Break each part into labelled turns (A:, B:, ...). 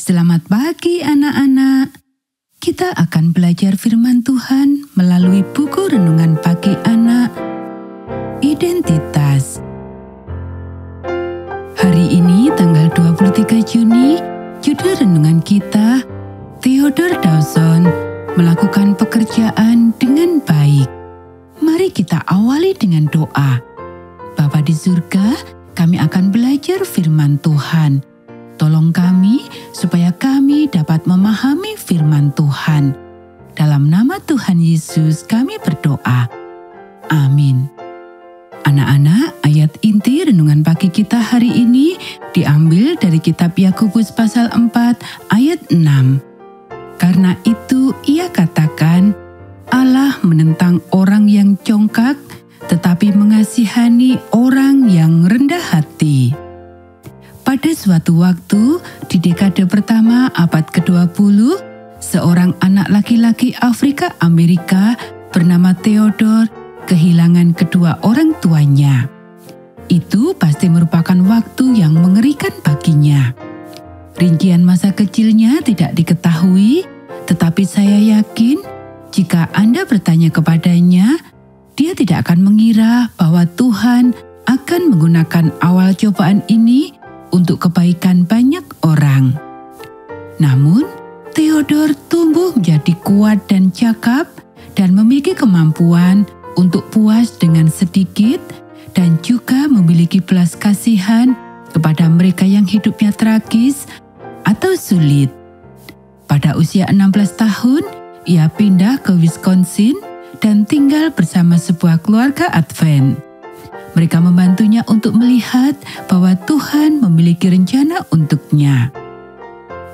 A: Selamat pagi anak-anak. Kita akan belajar firman Tuhan melalui buku renungan pagi anak, Identitas. Hari ini tanggal 23 Juni, judul renungan kita, Theodore Dawson melakukan pekerjaan dengan baik. Mari kita awali dengan doa. Bapa di surga, kami akan belajar firman Tuhan. Tolong kami supaya kami dapat memahami firman Tuhan. Dalam nama Tuhan Yesus kami berdoa. Amin. Anak-anak, ayat inti renungan pagi kita hari ini diambil dari kitab Yakobus pasal 4 ayat 6. Karena itu ia katakan, Allah menentang orang yang congkak, tetapi mengasihani orang yang rendah hati. Pada suatu waktu, di dekade pertama abad ke-20, seorang anak laki-laki Afrika Amerika bernama Theodore kehilangan kedua orang tuanya. Itu pasti merupakan waktu yang mengerikan baginya. Rincian masa kecilnya tidak diketahui, tetapi saya yakin jika Anda bertanya kepadanya, dia tidak akan mengira bahwa Tuhan akan menggunakan awal cobaan ini untuk kebaikan banyak orang. Namun, Theodore tumbuh menjadi kuat dan cakap dan memiliki kemampuan untuk puas dengan sedikit dan juga memiliki belas kasihan kepada mereka yang hidupnya tragis atau sulit. Pada usia 16 tahun, ia pindah ke Wisconsin dan tinggal bersama sebuah keluarga Advent. Mereka membantunya untuk melihat bahwa Tuhan memiliki rencana untuknya.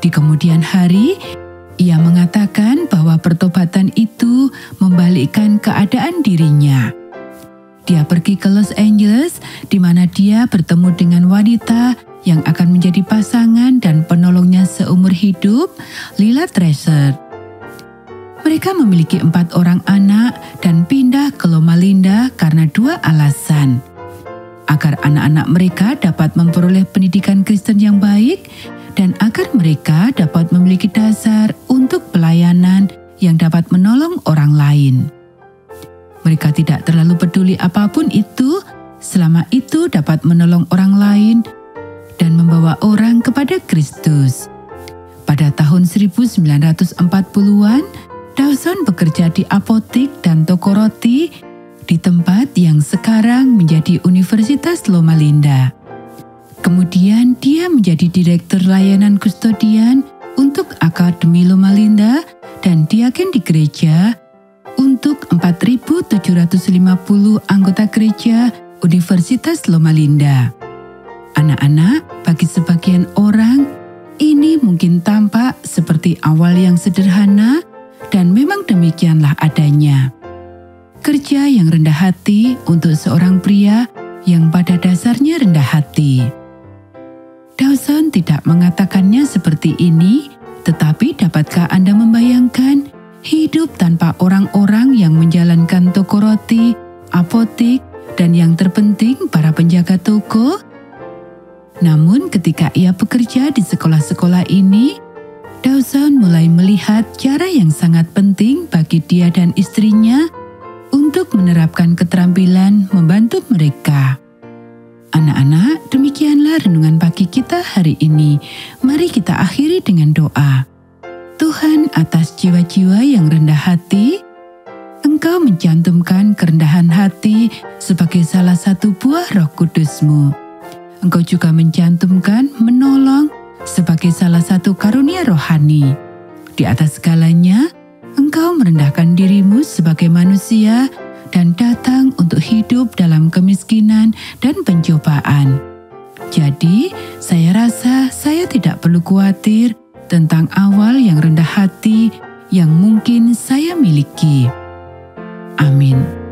A: Di kemudian hari, ia mengatakan bahwa pertobatan itu membalikkan keadaan dirinya. Dia pergi ke Los Angeles, di mana dia bertemu dengan wanita yang akan menjadi pasangan dan penolongnya seumur hidup, Lila Tracer. Mereka memiliki 4 orang anak dan pindah ke Loma Linda karena 2 alasan. Agar anak-anak mereka dapat memperoleh pendidikan Kristen yang baik dan agar mereka dapat memiliki dasar untuk pelayanan yang dapat menolong orang lain. Mereka tidak terlalu peduli apapun itu selama itu dapat menolong orang lain dan membawa orang kepada Kristus. Pada tahun 1940-an, Dawson bekerja di apotik dan toko roti di tempat yang sekarang menjadi Universitas Loma Linda. Kemudian dia menjadi direktur layanan kustodian untuk Akademi Loma Linda dan diaken di gereja untuk 4.750 anggota gereja Universitas Loma Linda. Anak-anak, bagi sebagian orang, ini mungkin tampak seperti awal yang sederhana, dan memang demikianlah adanya. Kerja yang rendah hati untuk seorang pria yang pada dasarnya rendah hati. Dawson tidak mengatakannya seperti ini, tetapi dapatkah Anda membayangkan hidup tanpa orang-orang yang menjalankan toko roti, apotik, dan yang terpenting para penjaga toko? Namun ketika ia bekerja di sekolah-sekolah ini, Dawson mulai melihat cara yang sangat penting bagi dia dan istrinya untuk menerapkan keterampilan membantu mereka. Anak-anak, demikianlah renungan pagi kita hari ini. Mari kita akhiri dengan doa. Tuhan, atas jiwa-jiwa yang rendah hati, Engkau mencantumkan kerendahan hati sebagai salah satu buah Roh Kudus-Mu. Engkau juga mencantumkan menolong sebagai salah satu karunia rohani. Di atas segalanya, Engkau merendahkan dirimu sebagai manusia dan datang untuk hidup dalam kemiskinan dan pencobaan. Jadi, saya rasa saya tidak perlu khawatir tentang awal yang rendah hati yang mungkin saya miliki. Amin.